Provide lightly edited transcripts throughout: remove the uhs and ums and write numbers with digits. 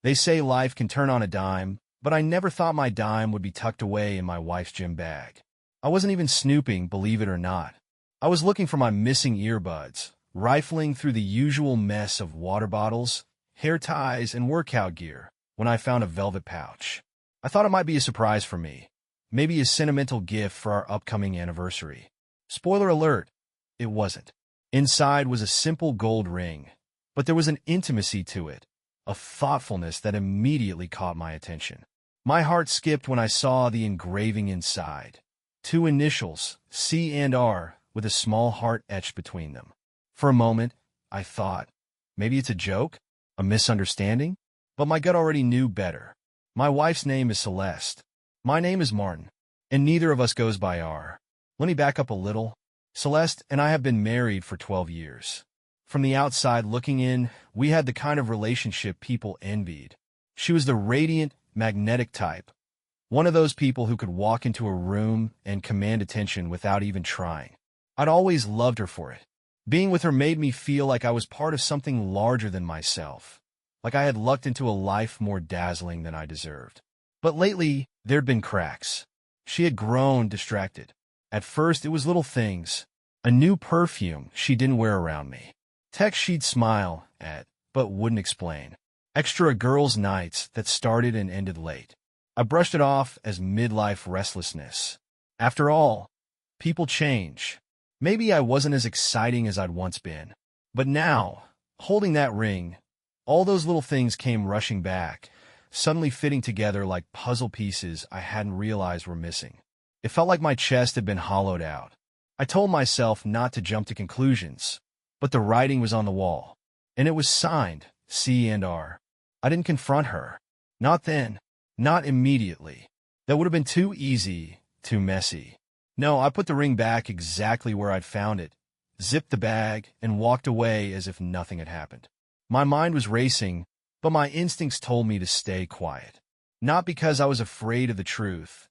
They say life can turn on a dime, but I never thought my dime would be tucked away in my wife's gym bag. I wasn't even snooping, believe it or not. I was looking for my missing earbuds, rifling through the usual mess of water bottles, hair ties, and workout gear when I found a velvet pouch. I thought it might be a surprise for me, maybe a sentimental gift for our upcoming anniversary. Spoiler alert, it wasn't. Inside was a simple gold ring, but there was an intimacy to it, a thoughtfulness that immediately caught my attention. My heart skipped when I saw the engraving inside. 2 initials, C and R, with a small heart etched between them. For a moment, I thought, maybe it's a joke, a misunderstanding? But my gut already knew better. My wife's name is Celeste. My name is Martin, and neither of us goes by R. Let me back up a little. Celeste and I have been married for 12 years. From the outside looking in, we had the kind of relationship people envied. She was the radiant, magnetic type, one of those people who could walk into a room and command attention without even trying. I'd always loved her for it. Being with her made me feel like I was part of something larger than myself, like I had lucked into a life more dazzling than I deserved. But lately, there'd been cracks. She had grown distracted. At first, it was little things. A new perfume she didn't wear around me. Text she'd smile at, but wouldn't explain. Extra girls' nights that started and ended late. I brushed it off as midlife restlessness. After all, people change. Maybe I wasn't as exciting as I'd once been. But now, holding that ring, all those little things came rushing back, suddenly fitting together like puzzle pieces I hadn't realized were missing. It felt like my chest had been hollowed out. I told myself not to jump to conclusions, but the writing was on the wall, and it was signed C and R. I didn't confront her. Not then. Not immediately. That would have been too easy, too messy. No, I put the ring back exactly where I'd found it, zipped the bag, and walked away as if nothing had happened. My mind was racing, but my instincts told me to stay quiet. Not because I was afraid of the truth,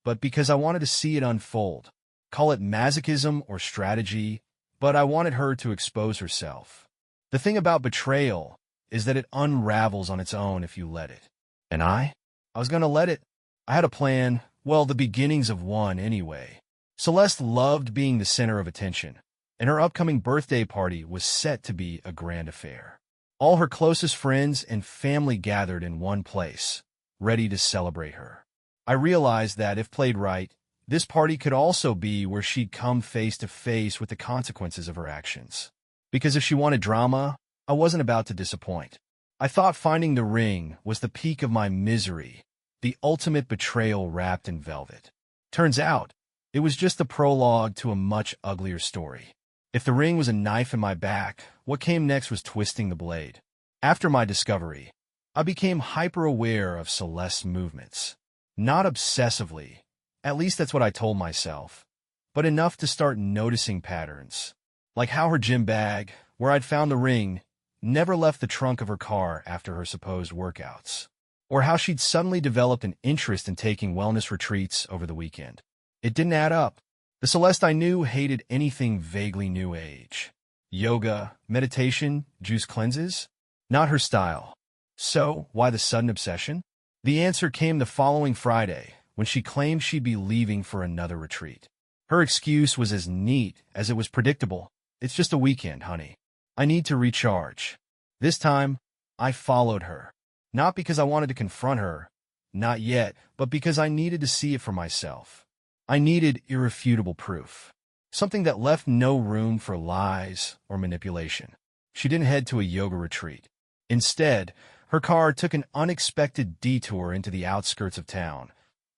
but because I wanted to see it unfold. Call it masochism or strategy, but I wanted her to expose herself. The thing about betrayal is that it unravels on its own if you let it. And I was going to let it. I had a plan, well, the beginnings of one anyway. Celeste loved being the center of attention, and her upcoming birthday party was set to be a grand affair. All her closest friends and family gathered in one place, ready to celebrate her. I realized that if played right, this party could also be where she'd come face to face with the consequences of her actions. Because if she wanted drama, I wasn't about to disappoint. I thought finding the ring was the peak of my misery, the ultimate betrayal wrapped in velvet. Turns out, it was just the prologue to a much uglier story. If the ring was a knife in my back, what came next was twisting the blade. After my discovery, I became hyper-aware of Celeste's movements. Not obsessively, at least that's what I told myself, but enough to start noticing patterns. Like how her gym bag, where I'd found the ring, never left the trunk of her car after her supposed workouts. Or how she'd suddenly developed an interest in taking wellness retreats over the weekend. It didn't add up. The Celeste I knew hated anything vaguely new age. Yoga, meditation, juice cleanses? Not her style. So, why the sudden obsession? The answer came the following Friday, when she claimed she'd be leaving for another retreat. Her excuse was as neat as it was predictable. It's just a weekend, honey. I need to recharge. This time, I followed her. Not because I wanted to confront her, not yet, but because I needed to see it for myself. I needed irrefutable proof. Something that left no room for lies or manipulation. She didn't head to a yoga retreat. Instead, her car took an unexpected detour into the outskirts of town,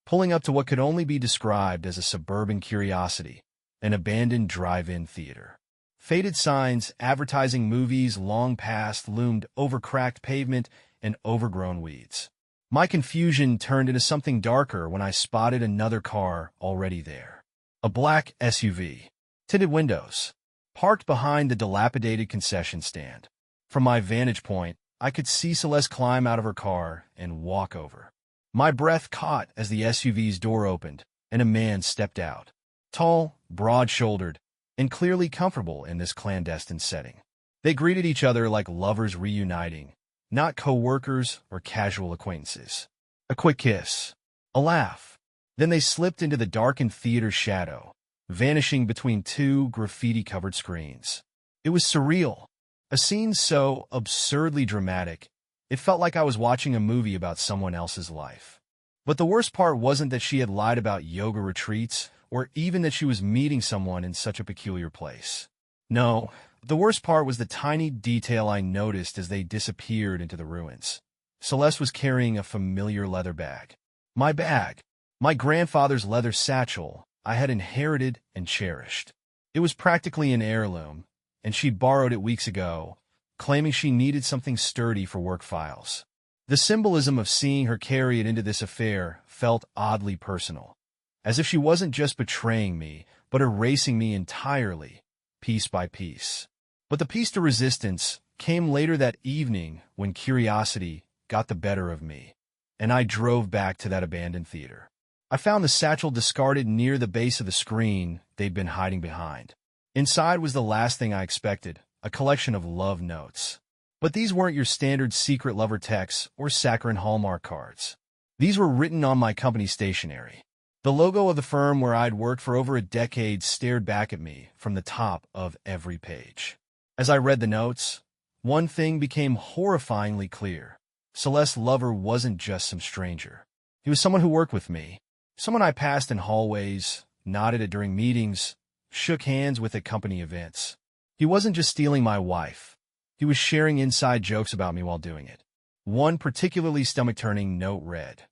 pulling up to what could only be described as a suburban curiosity, an abandoned drive-in theater. Faded signs advertising movies long past loomed over cracked pavement and overgrown weeds. My confusion turned into something darker when I spotted another car already there. A black SUV, tinted windows, parked behind the dilapidated concession stand. From my vantage point, I could see Celeste climb out of her car and walk over. My breath caught as the SUV's door opened and a man stepped out. Tall, broad-shouldered, and clearly comfortable in this clandestine setting. They greeted each other like lovers reuniting, not co-workers or casual acquaintances. A quick kiss. A laugh. Then they slipped into the darkened theater's shadow, vanishing between two graffiti-covered screens. It was surreal. A scene so absurdly dramatic, it felt like I was watching a movie about someone else's life. But the worst part wasn't that she had lied about yoga retreats, or even that she was meeting someone in such a peculiar place. No, the worst part was the tiny detail I noticed as they disappeared into the ruins. Celeste was carrying a familiar leather bag. My bag. My grandfather's leather satchel I had inherited and cherished. It was practically an heirloom, and she'd borrowed it weeks ago, claiming she needed something sturdy for work files. The symbolism of seeing her carry it into this affair felt oddly personal, as if she wasn't just betraying me, but erasing me entirely, piece by piece. But the piece de resistance came later that evening when curiosity got the better of me, and I drove back to that abandoned theater. I found the satchel discarded near the base of the screen they'd been hiding behind. Inside was the last thing I expected, a collection of love notes. But these weren't your standard secret lover texts or saccharine Hallmark cards. These were written on my company stationery. The logo of the firm where I'd worked for over a decade stared back at me from the top of every page. As I read the notes, one thing became horrifyingly clear. Celeste's lover wasn't just some stranger. He was someone who worked with me, someone I passed in hallways, nodded at during meetings, shook hands with at company events. He wasn't just stealing my wife. He was sharing inside jokes about me while doing it. One particularly stomach-turning note read,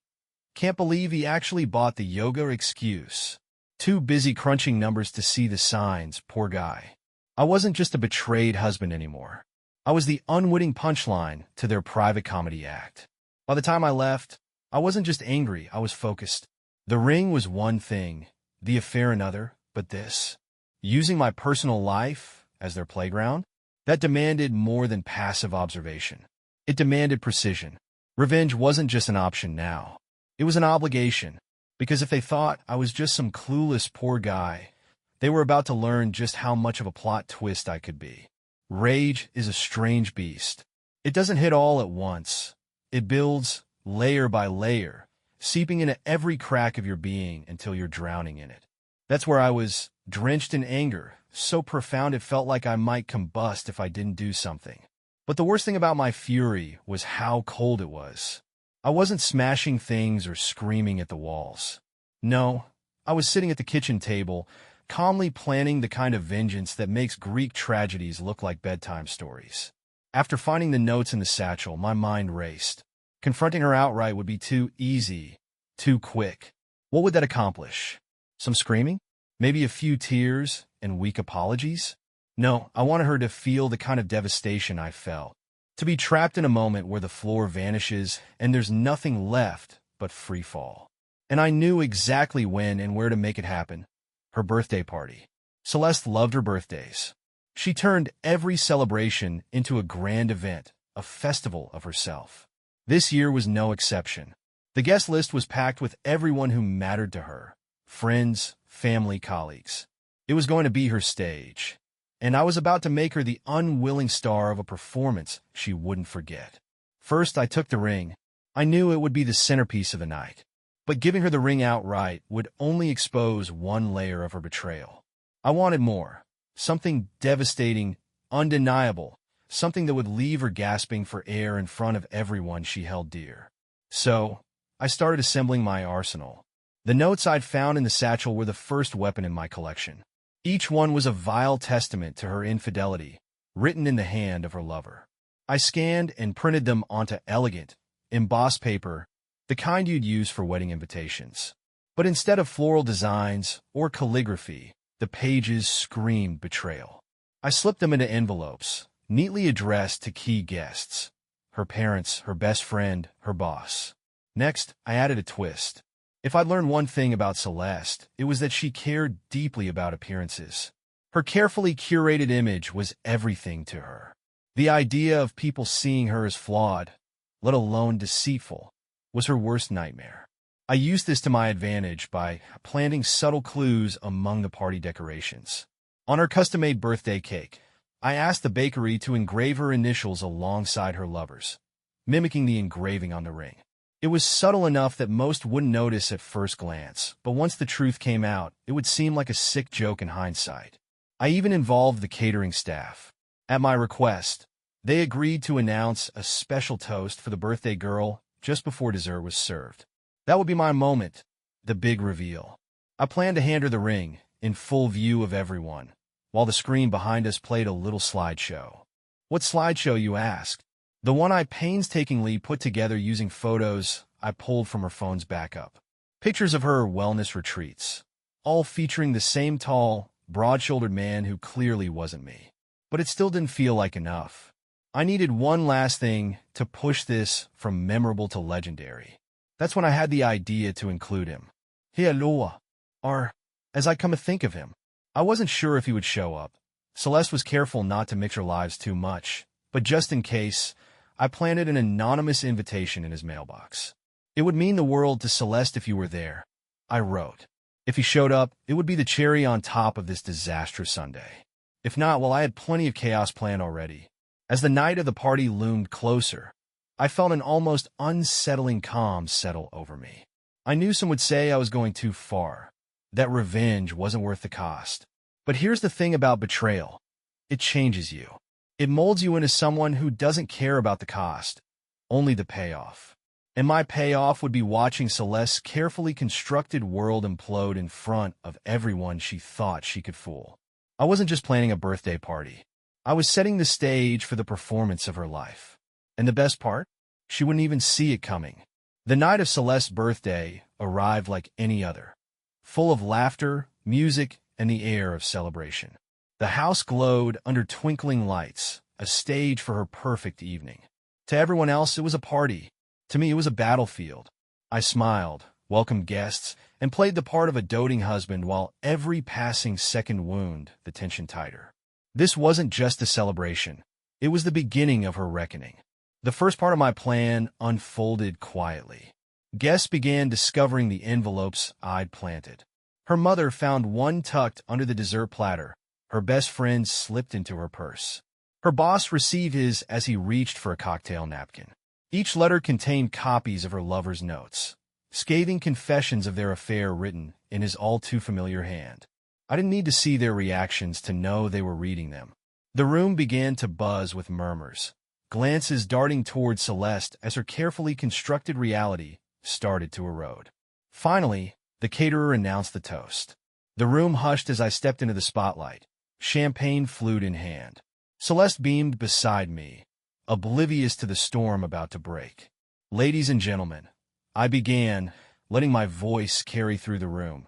"Can't believe he actually bought the yoga excuse. Too busy crunching numbers to see the signs, poor guy." I wasn't just a betrayed husband anymore. I was the unwitting punchline to their private comedy act. By the time I left, I wasn't just angry, I was focused. The ring was one thing, the affair another, but this, using my personal life as their playground, that demanded more than passive observation. It demanded precision. Revenge wasn't just an option now. It was an obligation, because if they thought I was just some clueless poor guy, they were about to learn just how much of a plot twist I could be. Rage is a strange beast. It doesn't hit all at once. It builds layer by layer, seeping into every crack of your being until you're drowning in it. That's where I was, drenched in anger, so profound it felt like I might combust if I didn't do something. But the worst thing about my fury was how cold it was. I wasn't smashing things or screaming at the walls. No, I was sitting at the kitchen table, calmly planning the kind of vengeance that makes Greek tragedies look like bedtime stories. After finding the notes in the satchel, my mind raced. Confronting her outright would be too easy, too quick. What would that accomplish? Some screaming? Maybe a few tears and weak apologies? No, I wanted her to feel the kind of devastation I felt. To be trapped in a moment where the floor vanishes and there's nothing left but free fall. And I knew exactly when and where to make it happen. Her birthday party. Celeste loved her birthdays. She turned every celebration into a grand event, a festival of herself. This year was no exception. The guest list was packed with everyone who mattered to her. Friends, family, colleagues. It was going to be her stage. And I was about to make her the unwilling star of a performance she wouldn't forget. First, I took the ring. I knew it would be the centerpiece of the night. But giving her the ring outright would only expose one layer of her betrayal. I wanted more. Something devastating, undeniable, something that would leave her gasping for air in front of everyone she held dear. So, I started assembling my arsenal. The notes I'd found in the satchel were the first weapon in my collection. Each one was a vile testament to her infidelity, written in the hand of her lover. I scanned and printed them onto elegant, embossed paper, the kind you'd use for wedding invitations. But instead of floral designs or calligraphy, the pages screamed betrayal. I slipped them into envelopes, neatly addressed to key guests. Her parents, her best friend, her boss. Next, I added a twist. If I'd learned one thing about Celeste, it was that she cared deeply about appearances. Her carefully curated image was everything to her. The idea of people seeing her as flawed, let alone deceitful, was her worst nightmare. I used this to my advantage by planting subtle clues among the party decorations. On her custom-made birthday cake, I asked the bakery to engrave her initials alongside her lover's. mimicking the engraving on the ring. It was subtle enough that most wouldn't notice at first glance, but once the truth came out, it would seem like a sick joke in hindsight. I even involved the catering staff. At my request, they agreed to announce a special toast for the birthday girl just before dessert was served. That would be my moment, the big reveal. I planned to hand her the ring, in full view of everyone, while the screen behind us played a little slideshow. What slideshow, you ask? The one I painstakingly put together using photos I pulled from her phone's backup. Pictures of her wellness retreats, all featuring the same tall, broad-shouldered man who clearly wasn't me. But it still didn't feel like enough. I needed one last thing to push this from memorable to legendary. That's when I had the idea to include him. Hialua, or, as I come to think of him, I wasn't sure if he would show up. Celeste was careful not to mix our lives too much, but just in case, I planted an anonymous invitation in his mailbox. It would mean the world to Celeste if you were there, I wrote. If he showed up, it would be the cherry on top of this disastrous Sunday. If not, well, I had plenty of chaos planned already. As the night of the party loomed closer, I felt an almost unsettling calm settle over me. I knew some would say I was going too far, that revenge wasn't worth the cost. But here's the thing about betrayal. It changes you. It molds you into someone who doesn't care about the cost, only the payoff. And my payoff would be watching Celeste's carefully constructed world implode in front of everyone she thought she could fool. I wasn't just planning a birthday party. I was setting the stage for the performance of her life. And the best part? She wouldn't even see it coming. The night of Celeste's birthday arrived like any other, full of laughter, music, and the air of celebration. The house glowed under twinkling lights, a stage for her perfect evening. To everyone else, it was a party. To me, it was a battlefield. I smiled, welcomed guests, and played the part of a doting husband while every passing second wound the tension tighter. This wasn't just a celebration. It was the beginning of her reckoning. The first part of my plan unfolded quietly. Guests began discovering the envelopes I'd planted. Her mother found one tucked under the dessert platter. Her best friend slipped into her purse. Her boss received his as he reached for a cocktail napkin. Each letter contained copies of her lover's notes, scathing confessions of their affair written in his all-too-familiar hand. I didn't need to see their reactions to know they were reading them. The room began to buzz with murmurs, glances darting toward Celeste as her carefully constructed reality started to erode. Finally, the caterer announced the toast. The room hushed as I stepped into the spotlight, champagne flute in hand. Celeste beamed beside me, oblivious to the storm about to break. Ladies and gentlemen, I began, letting my voice carry through the room.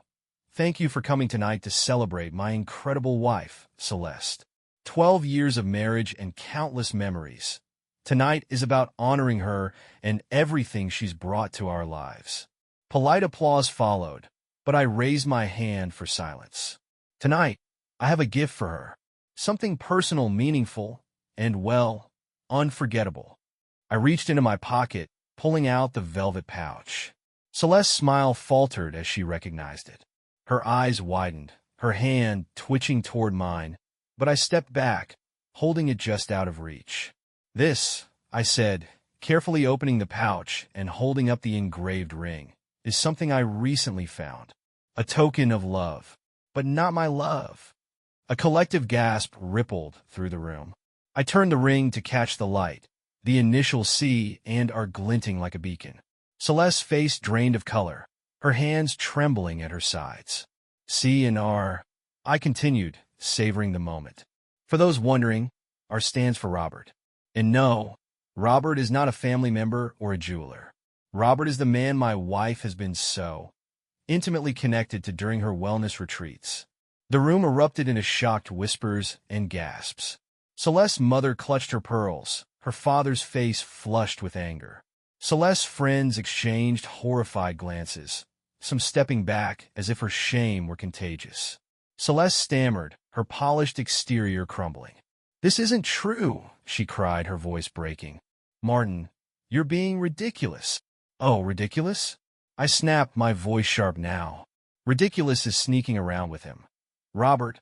Thank you for coming tonight to celebrate my incredible wife, Celeste. 12 years of marriage and countless memories. Tonight is about honoring her and everything she's brought to our lives. Polite applause followed, but I raised my hand for silence. Tonight, I have a gift for her. Something personal, meaningful, and, well, unforgettable. I reached into my pocket, pulling out the velvet pouch. Celeste's smile faltered as she recognized it. Her eyes widened, her hand twitching toward mine, but I stepped back, holding it just out of reach. This, I said, carefully opening the pouch and holding up the engraved ring, is something I recently found. A token of love. But not my love. A collective gasp rippled through the room. I turned the ring to catch the light. The initials C and R glinting like a beacon. Celeste's face drained of color, her hands trembling at her sides. C and R, I continued, savoring the moment. For those wondering, R stands for Robert. And no, Robert is not a family member or a jeweler. Robert is the man my wife has been so intimately connected to during her wellness retreats. The room erupted into shocked whispers and gasps. Celeste's mother clutched her pearls, her father's face flushed with anger. Celeste's friends exchanged horrified glances, some stepping back as if her shame were contagious. Celeste stammered, her polished exterior crumbling. "This isn't true," she cried, her voice breaking. "Martin, you're being ridiculous." "Oh, ridiculous?" I snapped, my voice sharp now. "Ridiculous is sneaking around with him. Robert,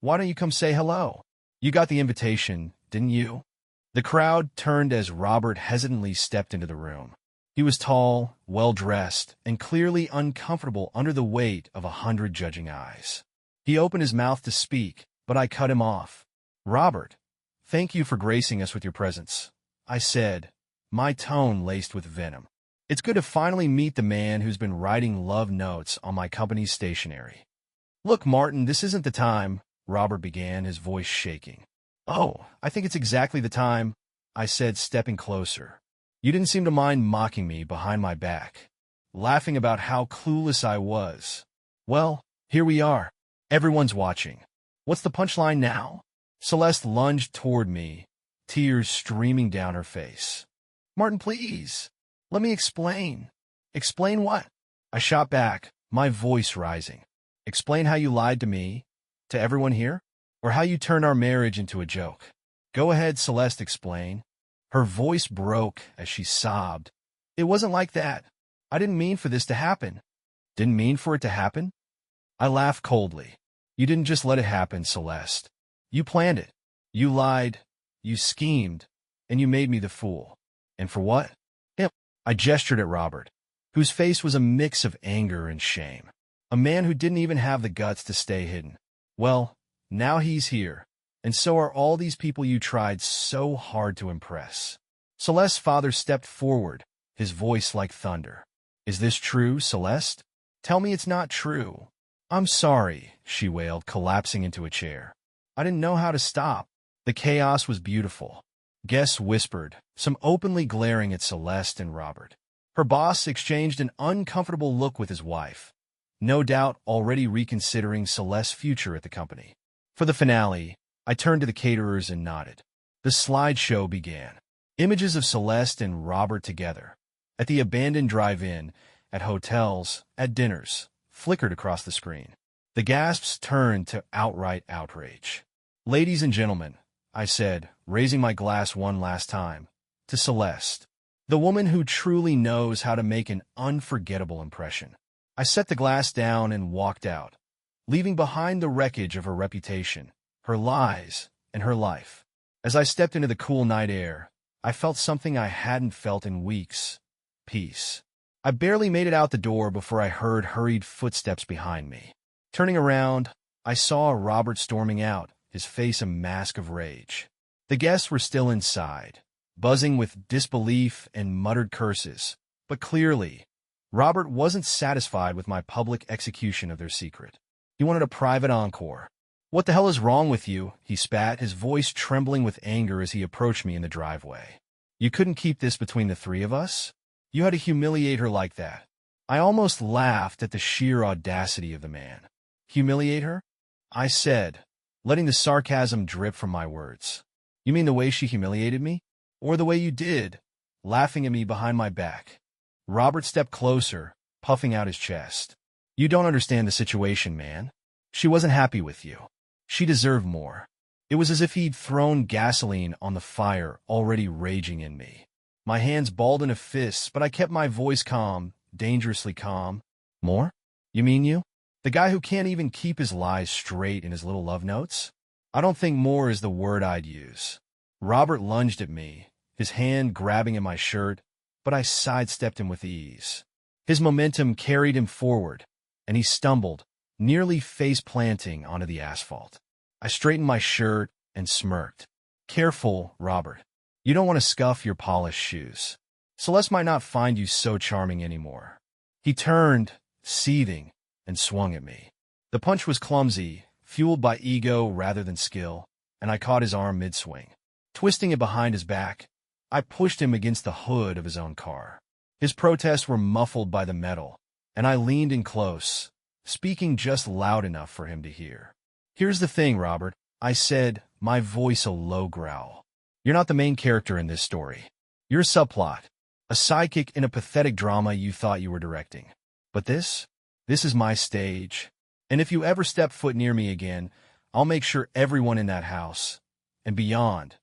why don't you come say hello? You got the invitation, didn't you?" The crowd turned as Robert hesitantly stepped into the room. He was tall, well-dressed, and clearly uncomfortable under the weight of 100 judging eyes. He opened his mouth to speak, but I cut him off. "Robert, thank you for gracing us with your presence," I said, my tone laced with venom. "It's good to finally meet the man who's been writing love notes on my company's stationery." "Look, Martin, this isn't the time," Robert began, his voice shaking. "Oh, I think it's exactly the time," I said, stepping closer. "You didn't seem to mind mocking me behind my back, laughing about how clueless I was. Well, here we are. Everyone's watching. What's the punchline now?" Celeste lunged toward me, tears streaming down her face. "Martin, please. Let me explain." "Explain what?" I shot back, my voice rising. "Explain how you lied to me, to everyone here, or how you turned our marriage into a joke." "Go ahead, Celeste, explain." Her voice broke as she sobbed. "It wasn't like that. I didn't mean for this to happen." "Didn't mean for it to happen?" I laughed coldly. "You didn't just let it happen, Celeste. You planned it. You lied, you schemed, and you made me the fool. And for what?" "Him." I gestured at Robert, whose face was a mix of anger and shame. A man who didn't even have the guts to stay hidden. "Well, now he's here, and so are all these people you tried so hard to impress." Celeste's father stepped forward, his voice like thunder. "Is this true, Celeste? Tell me it's not true." "I'm sorry," she wailed, collapsing into a chair. "I didn't know how to stop." The chaos was beautiful. Guests whispered, some openly glaring at Celeste and Robert. Her boss exchanged an uncomfortable look with his wife, no doubt already reconsidering Celeste's future at the company. For the finale, I turned to the caterers and nodded. The slideshow began. Images of Celeste and Robert together, at the abandoned drive-in, at hotels, at dinners, flickered across the screen. The gasps turned to outright outrage. "Ladies and gentlemen," I said, raising my glass one last time, to Celeste, the woman who truly knows how to make an unforgettable impression. I set the glass down and walked out, leaving behind the wreckage of her reputation, her lies, and her life. As I stepped into the cool night air, I felt something I hadn't felt in weeks: peace. I barely made it out the door before I heard hurried footsteps behind me. Turning around, I saw Robert storming out, his face a mask of rage. The guests were still inside, buzzing with disbelief and muttered curses, but clearly, Robert wasn't satisfied with my public execution of their secret. He wanted a private encore. "What the hell is wrong with you?" he spat, his voice trembling with anger as he approached me in the driveway. "You couldn't keep this between the three of us? You had to humiliate her like that." I almost laughed at the sheer audacity of the man. "Humiliate her?" I said, letting the sarcasm drip from my words. "You mean the way she humiliated me? Or the way you did, laughing at me behind my back?" Robert stepped closer, puffing out his chest. "You don't understand the situation, man. She wasn't happy with you. She deserved more." It was as if he'd thrown gasoline on the fire already raging in me. My hands balled into fists, but I kept my voice calm, dangerously calm. "More? You mean you? The guy who can't even keep his lies straight in his little love notes?" "I don't think more is the word I'd use." Robert lunged at me, his hand grabbing at my shirt, but I sidestepped him with ease. His momentum carried him forward, and he stumbled, nearly face-planting onto the asphalt. I straightened my shirt and smirked. "Careful, Robert. You don't want to scuff your polished shoes. Celeste might not find you so charming anymore." He turned, seething, and swung at me. The punch was clumsy, fueled by ego rather than skill, and I caught his arm mid-swing. Twisting it behind his back, I pushed him against the hood of his own car. His protests were muffled by the metal, and I leaned in close, speaking just loud enough for him to hear. "Here's the thing, Robert," I said, my voice a low growl. "You're not the main character in this story. You're a subplot, a sidekick in a pathetic drama you thought you were directing. But this is my stage, and if you ever step foot near me again, I'll make sure everyone in that house, and beyond,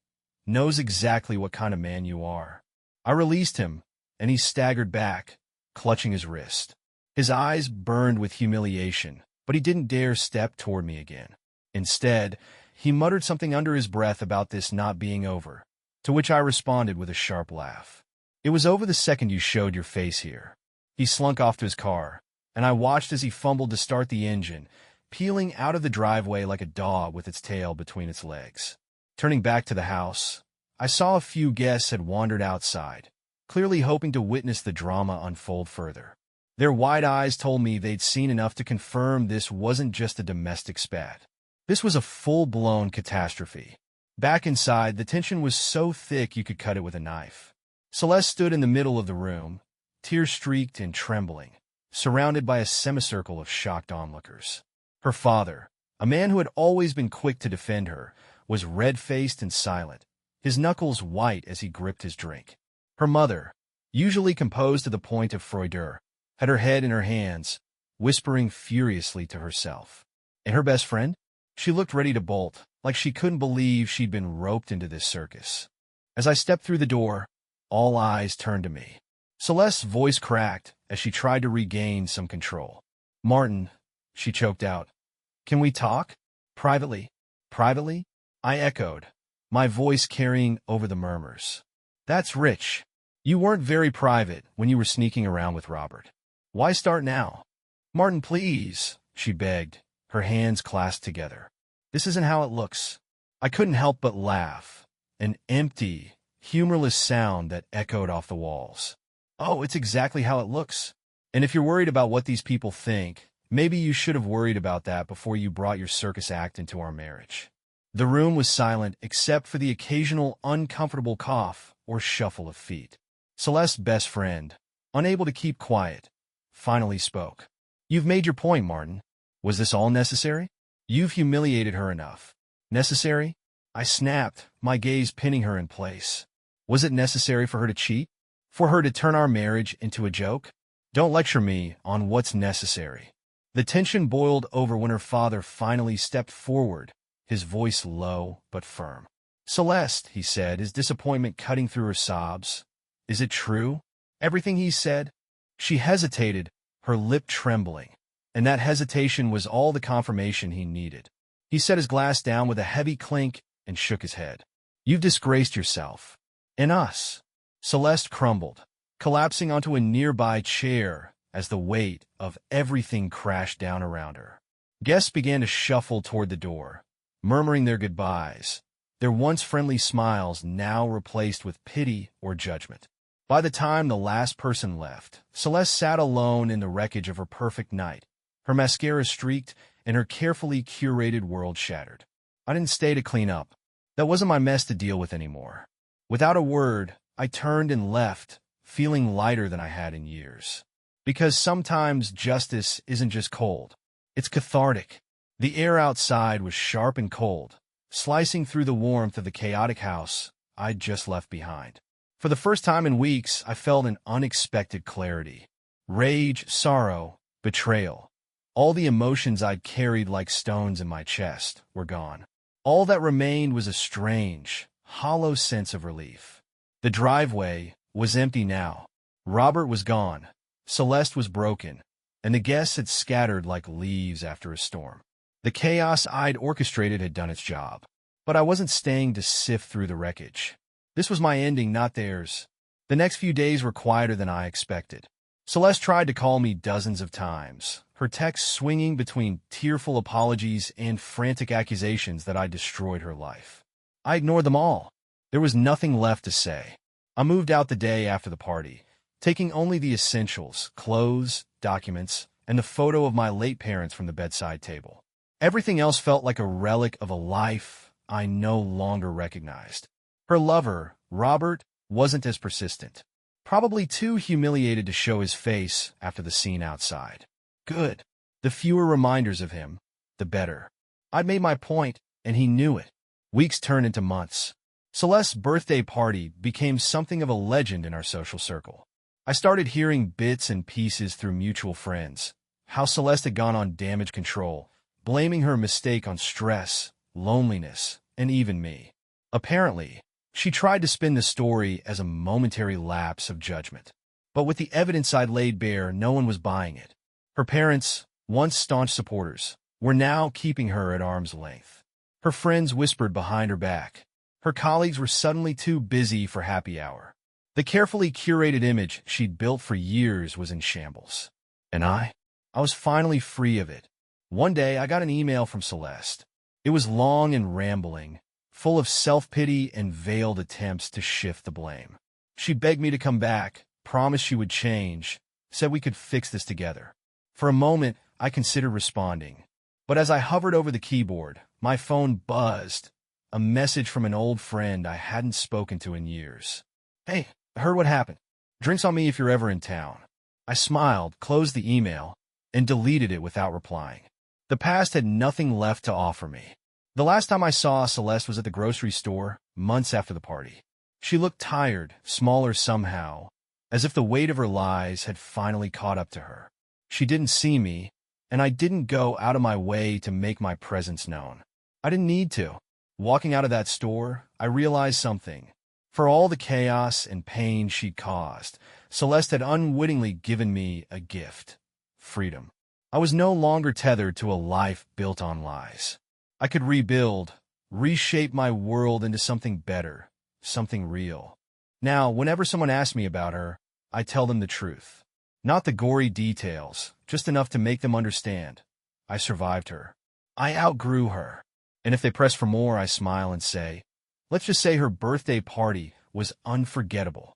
knows exactly what kind of man you are." I released him, and he staggered back, clutching his wrist. His eyes burned with humiliation, but he didn't dare step toward me again. Instead, he muttered something under his breath about this not being over, To which I responded with a sharp laugh. It was over the second you showed your face here. He slunk off to his car, and I watched as he fumbled to start the engine, peeling out of the driveway like a dog with its tail between its legs. Turning back to the house, I saw a few guests had wandered outside, clearly hoping to witness the drama unfold further. Their wide eyes told me they'd seen enough to confirm this wasn't just a domestic spat. This was a full-blown catastrophe. Back inside, the tension was so thick you could cut it with a knife. Celeste stood in the middle of the room, tear-streaked and trembling, surrounded by a semicircle of shocked onlookers. Her father, a man who had always been quick to defend her, was red-faced and silent, his knuckles white as he gripped his drink. Her mother, usually composed to the point of froideur, had her head in her hands, whispering furiously to herself. And her best friend? She looked ready to bolt, like she couldn't believe she'd been roped into this circus. As I stepped through the door, all eyes turned to me. Celeste's voice cracked as she tried to regain some control. "Martin," she choked out. "Can we talk? Privately?" "Privately?" I echoed, my voice carrying over the murmurs. "That's rich. You weren't very private when you were sneaking around with Robert. Why start now?" "Martin, please," she begged, her hands clasped together. "This isn't how it looks." I couldn't help but laugh, an empty, humorless sound that echoed off the walls. "Oh, it's exactly how it looks. And if you're worried about what these people think, maybe you should have worried about that before you brought your circus act into our marriage." The room was silent except for the occasional uncomfortable cough or shuffle of feet. Celeste's best friend, unable to keep quiet, finally spoke. "You've made your point, Martin. Was this all necessary? You've humiliated her enough." "Necessary?" I snapped, my gaze pinning her in place. "Was it necessary for her to cheat? For her to turn our marriage into a joke? Don't lecture me on what's necessary." The tension boiled over when her father finally stepped forward, his voice low but firm. "Celeste," he said, his disappointment cutting through her sobs. "Is it true? Everything he said?" She hesitated, her lip trembling, and that hesitation was all the confirmation he needed. He set his glass down with a heavy clink and shook his head. "You've disgraced yourself. And us." Celeste crumbled, collapsing onto a nearby chair as the weight of everything crashed down around her. Guests began to shuffle toward the door, murmuring their goodbyes, their once friendly smiles now replaced with pity or judgment. By the time the last person left, Celeste sat alone in the wreckage of her perfect night, her mascara streaked and her carefully curated world shattered. I didn't stay to clean up. That wasn't my mess to deal with anymore. Without a word, I turned and left, feeling lighter than I had in years. Because sometimes justice isn't just cold. It's cathartic. The air outside was sharp and cold, slicing through the warmth of the chaotic house I'd just left behind. For the first time in weeks, I felt an unexpected clarity. Rage, sorrow, betrayal. All the emotions I'd carried like stones in my chest were gone. All that remained was a strange, hollow sense of relief. The driveway was empty now. Robert was gone. Celeste was broken, and the guests had scattered like leaves after a storm. The chaos I'd orchestrated had done its job, but I wasn't staying to sift through the wreckage. This was my ending, not theirs. The next few days were quieter than I expected. Celeste tried to call me dozens of times, her texts swinging between tearful apologies and frantic accusations that I'd destroyed her life. I ignored them all. There was nothing left to say. I moved out the day after the party, taking only the essentials, clothes, documents, and the photo of my late parents from the bedside table. Everything else felt like a relic of a life I no longer recognized. Her lover, Robert, wasn't as persistent. Probably too humiliated to show his face after the scene outside. Good. The fewer reminders of him, the better. I'd made my point, and he knew it. Weeks turned into months. Celeste's birthday party became something of a legend in our social circle. I started hearing bits and pieces through mutual friends, how Celeste had gone on damage control, blaming her mistake on stress, loneliness, and even me. Apparently, she tried to spin the story as a momentary lapse of judgment. But with the evidence I'd laid bare, no one was buying it. Her parents, once staunch supporters, were now keeping her at arm's length. Her friends whispered behind her back, Her colleagues were suddenly too busy for happy hour. The carefully curated image she'd built for years was in shambles. And I was finally free of it. One day, I got an email from Celeste. It was long and rambling, full of self-pity and veiled attempts to shift the blame. She begged me to come back, promised she would change, said we could fix this together. For a moment, I considered responding. But as I hovered over the keyboard, my phone buzzed. A message from an old friend I hadn't spoken to in years. "Hey, I heard what happened. Drinks on me if you're ever in town." I smiled, closed the email, and deleted it without replying. The past had nothing left to offer me. The last time I saw Celeste was at the grocery store, months after the party. She looked tired, smaller somehow, as if the weight of her lies had finally caught up to her. She didn't see me, and I didn't go out of my way to make my presence known. I didn't need to. Walking out of that store, I realized something. For all the chaos and pain she'd caused, Celeste had unwittingly given me a gift: freedom. I was no longer tethered to a life built on lies. I could rebuild, reshape my world into something better, something real. Now, whenever someone asks me about her, I tell them the truth. Not the gory details, just enough to make them understand. I survived her. I outgrew her. And if they press for more, I smile and say, let's just say her birthday party was unforgettable.